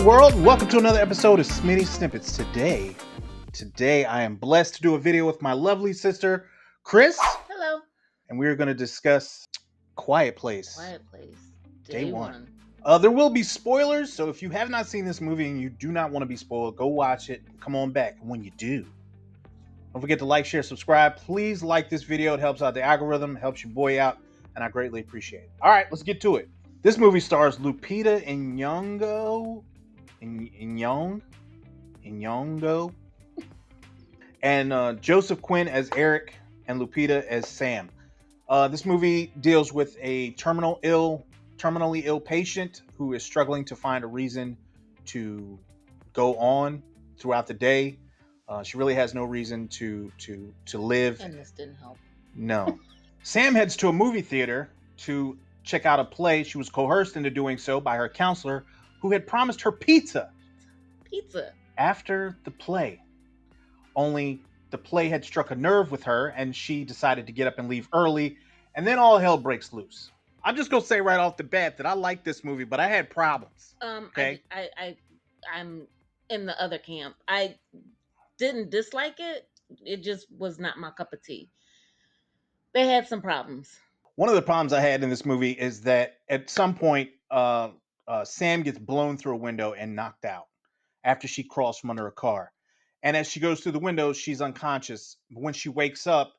Hello world, welcome to another episode of Smitty Snippets. Today I am blessed to do a video with my lovely sister, Chris. Hello. And we are going to discuss Quiet Place. Quiet Place. Day one. There will be spoilers, so if you have not seen this movie and you do not want to be spoiled, go watch it. Come on back. And when you do, don't forget to like, share, subscribe. Please like this video. It helps out the algorithm, helps your boy out, and I greatly appreciate it. All right, let's get to it. This movie stars Lupita Nyong'o, and Joseph Quinn as Eric and Lupita as Sam. This movie deals with a terminally ill patient who is struggling to find a reason to go on throughout the day. She really has no reason to live. And this didn't help. No. Sam heads to a movie theater to check out a play. She was coerced into doing so by her counselor, who had promised her pizza after the play. Only the play had struck a nerve with her, and she decided to get up and leave early, and then all hell breaks loose. I'm just gonna say right off the bat that I like this movie, but I had problems. Okay, I'm in the other camp. I didn't dislike it. It just was not my cup of tea. They had some problems. One of the problems I had in this movie is that at some point, Sam gets blown through a window and knocked out after she crawls from under a car. And as she goes through the window, she's unconscious. When she wakes up,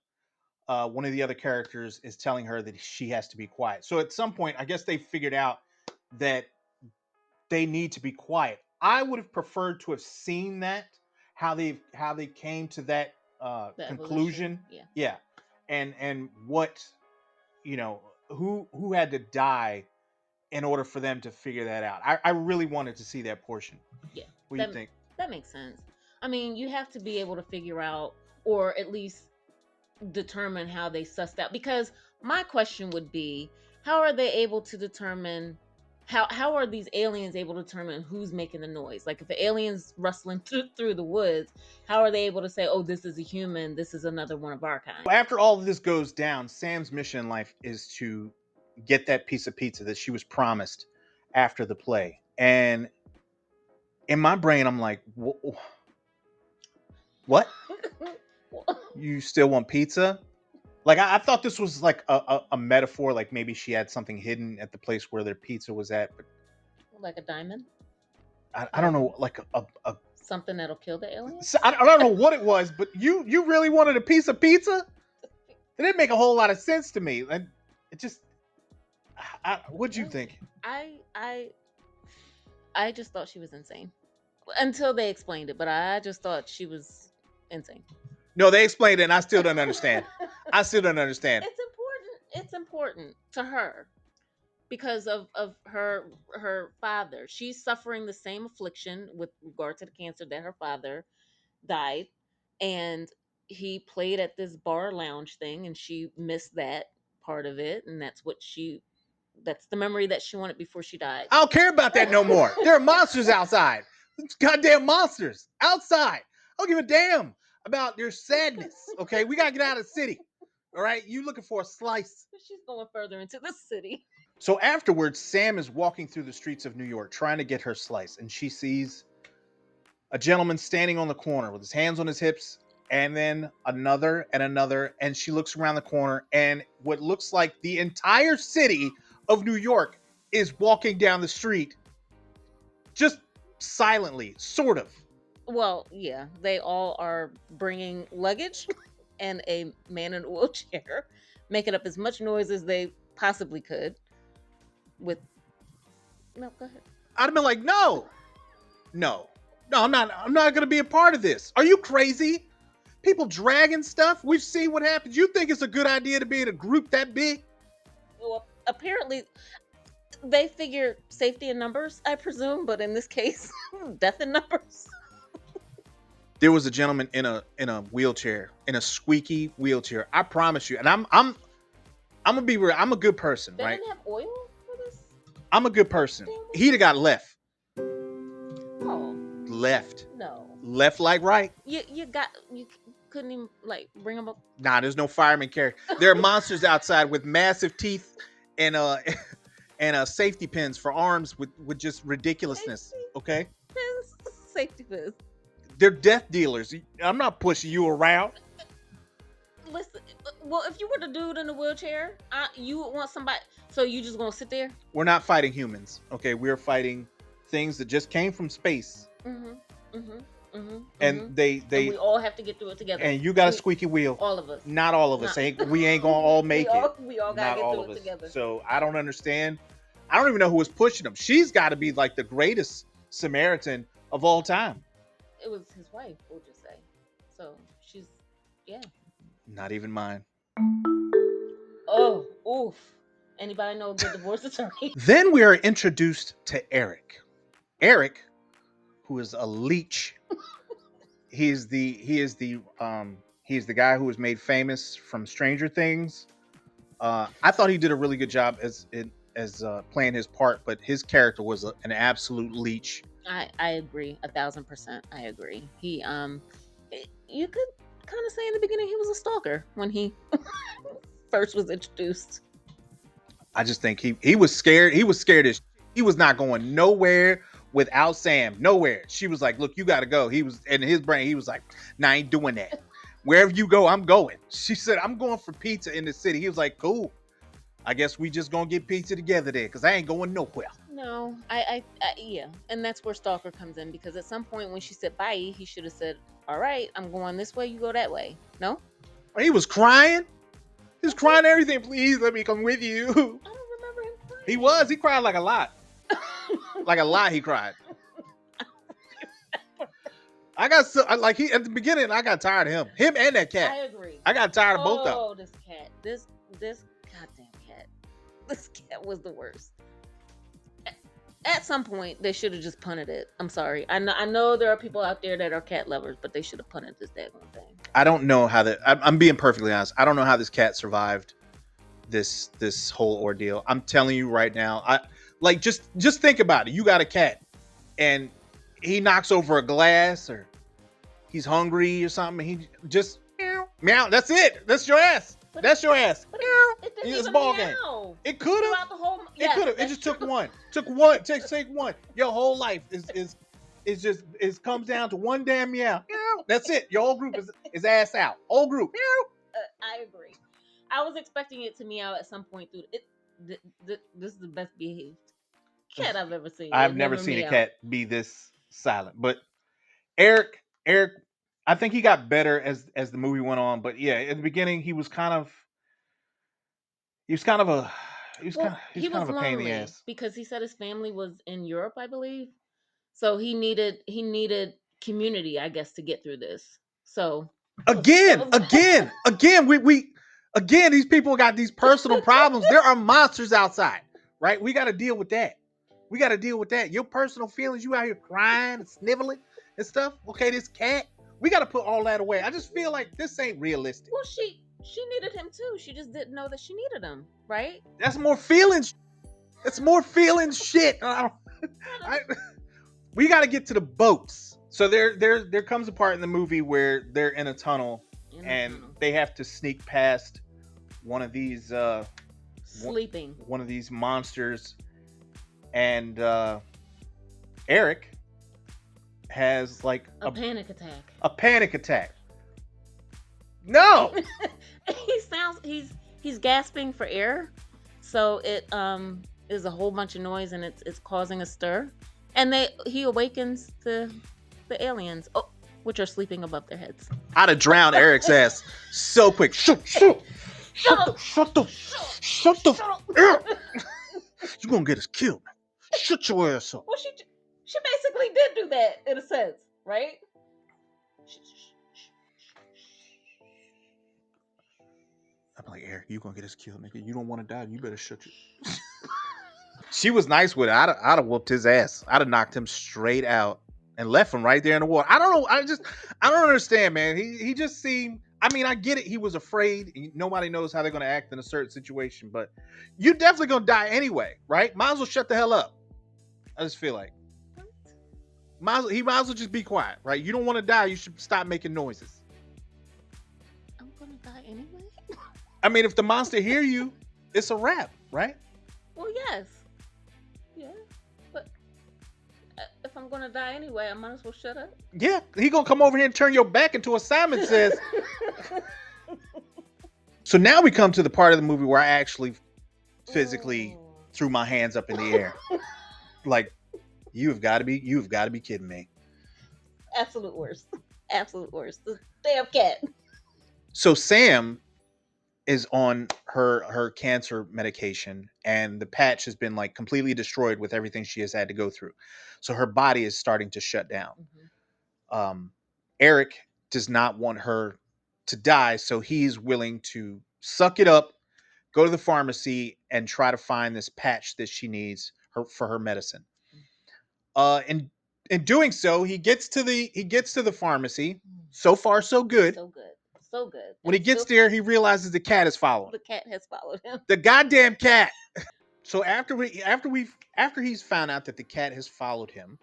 one of the other characters is telling her that she has to be quiet. So at some point, I guess they figured out that they need to be quiet. I would have preferred to have seen that, how they came to that conclusion. Yeah. And what, who had to die in order for them to figure that out. I really wanted to see that portion. Yeah. What do you think? That makes sense. I mean, you have to be able to figure out, or at least determine how they sussed out. Because my question would be, how are they able to determine, how are these aliens able to determine who's making the noise? Like if the alien's rustling through the woods, how are they able to say, oh, this is a human, this is another one of our kind? After all of this goes down, Sam's mission in life is to get that piece of pizza that she was promised after the play. And in my brain, I'm like, what? You still want pizza? Like, I thought this was like a metaphor, like maybe she had something hidden at the place where their pizza was at. But like a diamond? I don't know, like a something that'll kill the aliens? So I don't know what it was, but you really wanted a piece of pizza? It didn't make a whole lot of sense to me. And it just, what'd you think? I just thought she was insane until they explained it, but I just thought she was insane. No, they explained it, and I still don't understand. It's important to her because of her father. She's suffering the same affliction with regard to the cancer that her father died, and he played at this bar lounge thing, and she missed that part of it, and that's the memory that she wanted before she died. I don't care about that no more. There are monsters outside. Goddamn monsters outside. I don't give a damn about your sadness. Okay, we gotta get out of the city. All right, you looking for a slice? She's going further into the city. So afterwards, Sam is walking through the streets of New York trying to get her slice, and she sees a gentleman standing on the corner with his hands on his hips, and then another and another, and she looks around the corner, and what looks like the entire city of New York is walking down the street, just silently, sort of. Well, yeah, they all are bringing luggage and a man in a wheelchair, making up as much noise as they possibly could. No, go ahead. I'd have been like, no, I'm not gonna be a part of this. Are you crazy? People dragging stuff. We've seen what happens. You think it's a good idea to be in a group that big? Well, apparently they figure safety in numbers, I presume, but in this case, death in numbers. There was a gentleman in a wheelchair, in a squeaky wheelchair. I promise you. And I'm gonna be real. I'm a good person, they right? Didn't have oil for this? I'm a good person. He'd have got left. Oh. Left. No. Left like right. You couldn't even like bring him up. Nah, there's no fireman carry. There are monsters outside with massive teeth and and safety pins for arms with just ridiculousness. Safety Okay, pins. Safety pins. they're death dealers. I'm not pushing you around. Listen, well, if you were the dude in the wheelchair, you would want somebody. So you just gonna sit there? We're not fighting humans. Okay, we're fighting things that just came from space, Mm-hmm. Mm-hmm. Mm-hmm. and Mm-hmm. they And they we all have to get through it together. and you got a We, squeaky wheel. all of us. Not all of us. We ain't gonna all make it. We all gotta Not get all through of it us. together. So I don't understand. I don't even know who was pushing him. She's got to be like the greatest Samaritan of all time. It was his wife, we'll just say. So she's, yeah. Not even mine. Oh, oof. Anybody know a good divorce attorney? Then we are introduced to Eric. Eric, who is a leech. He is the guy who was made famous from Stranger Things. I thought he did a really good job as playing his part, but his character was an absolute leech. I agree 1,000%. I agree. He you could kind of say in the beginning he was a stalker when he first was introduced. I just think he was scared. He was scared as he was not going nowhere without Sam. Nowhere. She was like, "Look, you got to go." He was in his brain. He was like, "Nah, I ain't doing that. Wherever you go, I'm going." She said, "I'm going for pizza in the city." He was like, "Cool. I guess we just gonna get pizza together there, cause I ain't going nowhere." No, yeah, and that's where stalker comes in, because at some point when she said bye, he should have said, "All right, I'm going this way. You go that way." No, He was crying. He was crying everything. "Please let me come with you." I don't remember him crying. He was. He cried like a lot. Like a lot. He cried. I got so like he at the beginning. I got tired of him. Him and that cat. I agree. I got tired of both of them. Oh, this cat. This goddamn cat. This cat was the worst. At some point, they should have just punted it. I'm sorry. I know there are people out there that are cat lovers, but they should have punted this daggone thing. I don't know how that. I'm being perfectly honest. I don't know how this cat survived this whole ordeal. I'm telling you right now. I like just think about it. You got a cat, and he knocks over a glass, or he's hungry or something. He just meow, meow. That's it. That's your ass. That's your ass. But Meow. it didn't It's even ball game. meow. It could have. Throughout the whole. It could have. It just took one. Took one. Take one. Your whole life is comes down to one damn meow. Meow. That's it. Your whole group is ass out. Whole group. Meow. I agree. I was expecting it to meow at some point through it. This is the best behaved cat I've ever seen. I've never seen a cat be this silent. But Eric, I think he got better as the movie went on. But yeah, in the beginning, he was kind of a kind of a pain in the ass. because he said his family was in Europe, I believe. So he needed community, I guess, to get through this. So Again, we again, these people got these personal problems. There are monsters outside, right? We got to deal with that. Your personal feelings, you out here crying and sniveling and stuff. Okay, this cat, we got to put all that away. I just feel like this ain't realistic. Well, she needed him too. She just didn't know that she needed him, right? That's more feelings. It's more feelings shit. We got to get to the boats. So there comes a part in the movie where they're in a tunnel and they have to sneak past one of these sleeping one of these monsters, and Eric has like a panic attack. A panic attack. No. he's gasping for air, so it is a whole bunch of noise, and it's causing a stir, and he awakens the aliens, which are sleeping above their heads. I'd have drowned Eric's ass so quick. Shut the. You're gonna get us killed. Shut your ass up. Well, she basically did do that in a sense, right? I'm like, Eric, you gonna get us killed, nigga. You don't want to die. You better shut your. She was nice with it. I'd have whooped his ass. I'd have knocked him straight out and left him right there in the water. I don't know. I don't understand, man. He just seemed. I mean, I get it. He was afraid. Nobody knows how they're gonna act in a certain situation, but you definitely gonna die anyway, right? Might as well shut the hell up. I just feel like he might as well just be quiet, right? You don't want to die. You should stop making noises. I'm gonna die anyway. I mean, if the monster hear you, it's a wrap, right? Well, yes. gonna die anyway. I might as well shut up. Yeah, he gonna come over here and turn your back until Simon says. So now we come to the part of the movie where I actually physically Oh. threw my hands up in the air, like you've got to be kidding me. Absolute worst. Absolute worst. The damn cat. So Sam is on her cancer medication, and the patch has been like completely destroyed with everything she has had to go through. So her body is starting to shut down. Mhm. um, Eric does not want her to die, so he's willing to suck it up, go to the pharmacy, and try to find this patch that she needs for her medicine. And in doing so, he gets to the pharmacy. So far, so good. So good. So good. When he And gets still there, he realizes the cat is following the cat has followed him. the goddamn cat. So after he's found out that the cat has followed him,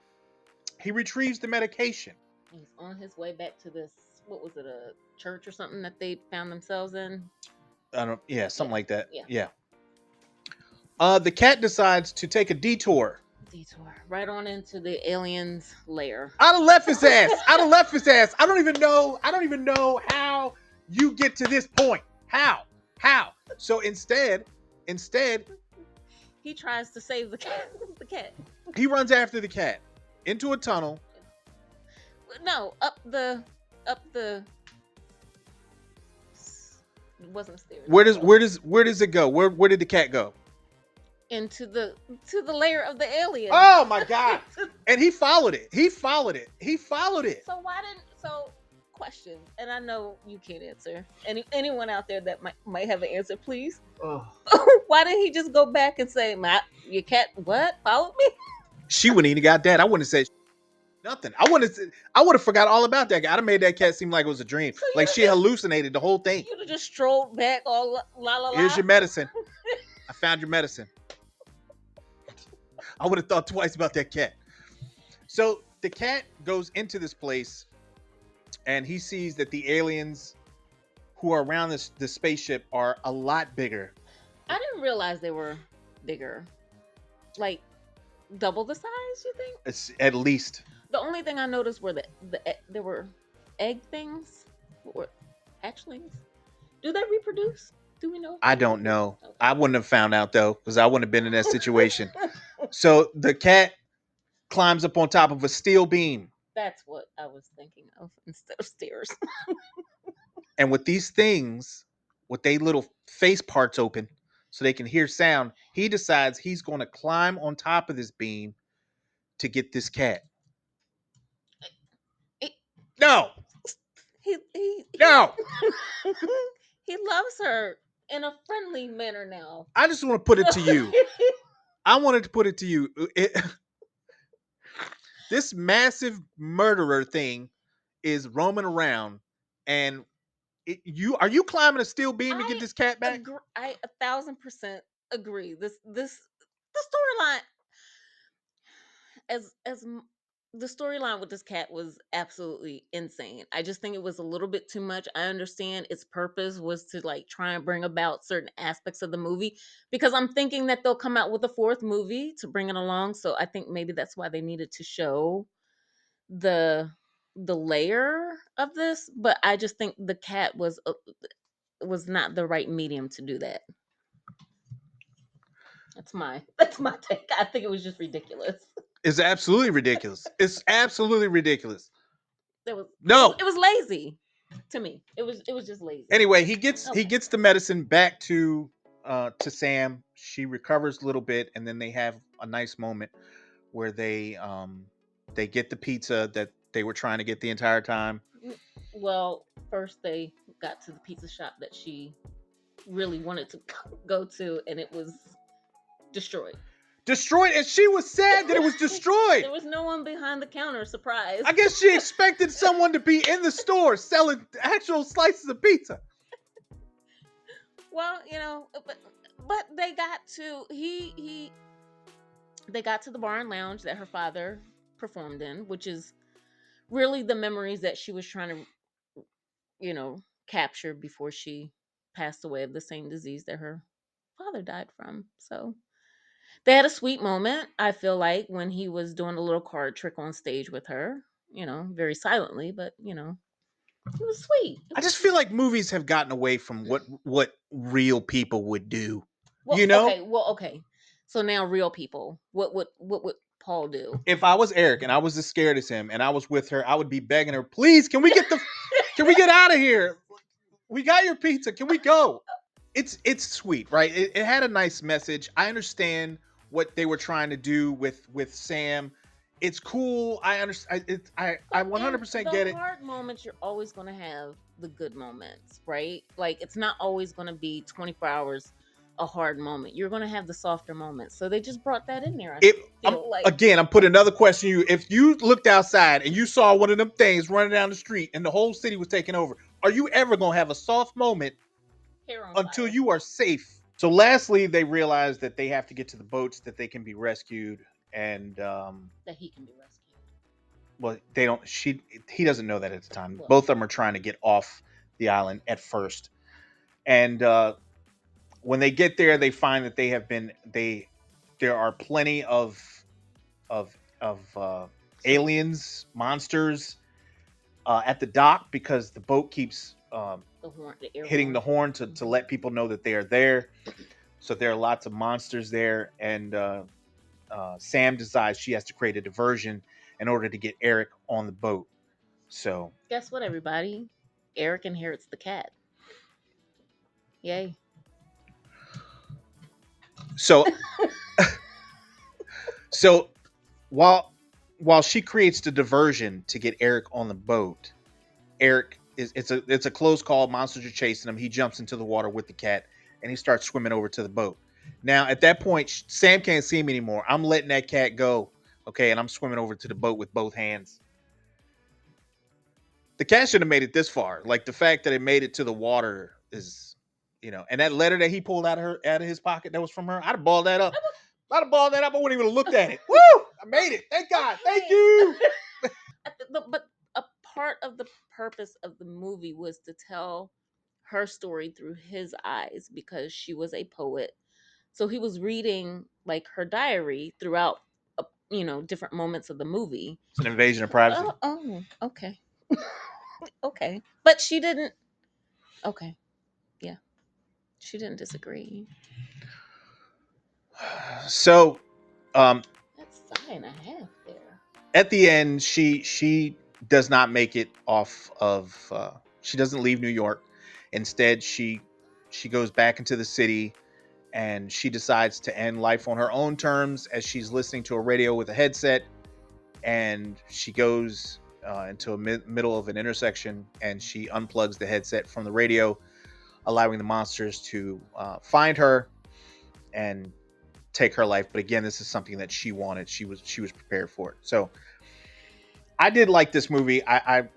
he retrieves the medication. He's on his way back to this, what was it, a church or something that they found themselves in? I don't, yeah, something Yeah. like that. Yeah. Yeah. The cat decides to take a detour. Detour. Right on into the alien's lair. I'd have left his ass. I'd have left his ass. I don't even know. I don't even know how you get to this point. How? How? So instead, He tries to save the cat. The cat. he runs after the cat into a tunnel. No, up the. It wasn't stairs. Where does it go? Where did the cat go? Into the to the lair of the alien. Oh my god! And he followed it. He followed it. He followed it. So why didn't question, and I know you can't answer. Anyone out there that might have an answer, please. Oh. Why didn't he just go back and say, your cat what followed me? She wouldn't even got that. I wouldn't have said nothing. I would have forgot all about that guy. I'd have made that cat seem like it was a dream. So like she hallucinated the whole thing. You'd have just strolled back all la la la. Here's your medicine. I found your medicine. I would have thought twice about that cat. So the cat goes into this place and he sees that the aliens who are around this spaceship are a lot bigger. I didn't realize they were bigger. Like double the size, you think? It's at least. The only thing I noticed were there were egg things or hatchlings. Do they reproduce? Do we know? I don't know. Okay. I wouldn't have found out though, because I wouldn't have been in that situation. So the cat climbs up on top of a steel beam. That's what I was thinking of instead of stairs. And with these things, with they little face parts open so they can hear sound, he decides he's going to climb on top of this beam to get this cat. He No, he no. he loves her in a friendly manner now. I just want to put it to you. I wanted to put it to you. This massive murderer thing is roaming around, and are you climbing a steel beam to get this cat back? I 1,000% agree. The storyline as the storyline with this cat was absolutely insane. I just think it was a little bit too much. I understand its purpose was to like try and bring about certain aspects of the movie because I'm thinking that they'll come out with a fourth movie to bring it along. So I think maybe that's why they needed to show the layer of this, but I just think the cat was not the right medium to do that. That's my take. I think it was just ridiculous. It's absolutely ridiculous. It's absolutely ridiculous. It was No. it was lazy to me. It was just lazy. Anyway, he Okay. gets the medicine back to Sam. She recovers a little bit, and then they have a nice moment where they get the pizza that they were trying to get the entire time. Well, first they got to the pizza shop that she really wanted to go to, and it was destroyed. Destroyed, and she was sad that it was destroyed. There was no one behind the counter. Surprise! I guess she expected someone to be in the store selling actual slices of pizza. Well, but they got to they got to the bar and lounge that her father performed in, which is really the memories that she was trying to, capture before she passed away of the same disease that her father died from. So They had a sweet moment, I feel like, when he was doing a little card trick on stage with her, very silently, but it was sweet. It I was just feel sweet. like movies have gotten away from what real people would do. Well, You know, okay, well, okay. So now real people, what would Paul do? if I was Eric and I was as scared as him and I was with her, I would be begging her, please, can we get out of here? We got your pizza. Can we go? It's sweet, right? It had a nice message. I understand what they were trying to do with Sam. It's cool. I understand. I But in 100% the get it. hard moments, you're always going to have the good moments, right? Like it's not always going to be 24 hours a hard moment. You're going to have the softer moments. So they just brought that in there. I If feel like I'm putting another question to you. If you looked outside and you saw one of them things running down the street and the whole city was taking over, are you ever gonna have a soft moment hair on until fire. you are safe? So lastly, they realize that they have to get to the boats that they can be rescued, and That he can be rescued. well, they don't. He doesn't know that at the time. Well, Both of them are trying to get off the island at first, and when they get there, they find that they have been they. There are plenty of so aliens, monsters at the dock because the boat keeps the horn, the air hitting the horn. horn to Mhm. let people know that they are there. So there are lots of monsters there, and Sam decides she has to create a diversion in order to get Eric on the boat. So, Guess what, everybody? Eric inherits the cat. Yay. so, so while while she creates the diversion to get Eric on the boat, Eric is it's a close call. Monsters are chasing him. He jumps into the water with the cat and he starts swimming over to the boat. Now at that point, Sam can't see him anymore. I'm letting that cat go, okay, and I'm swimming over to the boat with both hands. The cat should have made it this far. Like the fact that it made it to the water is, and that letter that he pulled out of his pocket that was from her, I'd have balled that up. I'd have balled that up. I wouldn't even have looked at it. Woo! I made it. Thank God. Thank Okay. you. But a part of the purpose of the movie was to tell her story through his eyes because she was a poet. So he was reading like her diary throughout, different moments of the movie. It's an invasion of privacy. Oh, okay, okay. But she didn't. Okay, yeah, she didn't disagree. So, um, That's sigh and a half there. at the end, she does not make it off of. She doesn't leave New York. Instead, she goes back into the city and she decides to end life on her own terms as she's listening to a radio with a headset. And she goes into a middle of an intersection and she unplugs the headset from the radio, allowing the monsters to find her and take her life. But again, this is something that she wanted. She was prepared for it. So I did like this movie. I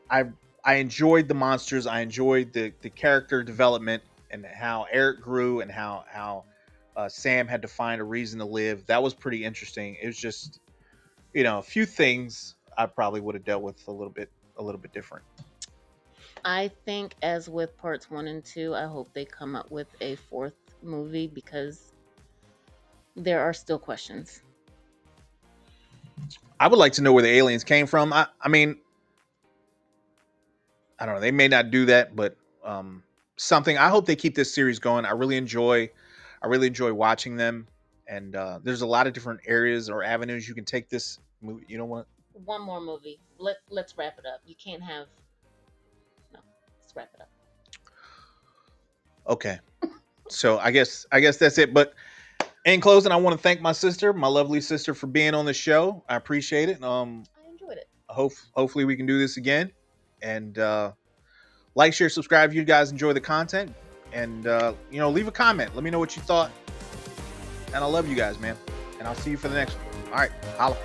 enjoyed the monsters. I enjoyed the character development and how Eric grew and how Sam had to find a reason to live. That was pretty interesting. It was just a few things I probably would have dealt with a little bit different. I think, as with parts 1 and 2, I hope they come up with a fourth movie because there are still questions. I would like to know where the aliens came from. I mean, I don't know. They may not do that, but something. I hope they keep this series going. I really enjoy watching them, and there's a lot of different areas or avenues you can take this movie. You know what? One more movie. Let's wrap it up. You can't have no. Let's wrap it up. Okay. So I guess that's it. But in closing, I want to thank my sister, my lovely sister, for being on the show. I appreciate it. I enjoyed it. Hopefully we can do this again. And like, share, subscribe if you guys enjoy the content. And leave a comment. Let me know what you thought. And I love you guys, man. And I'll see you for the next one. All right. Holla.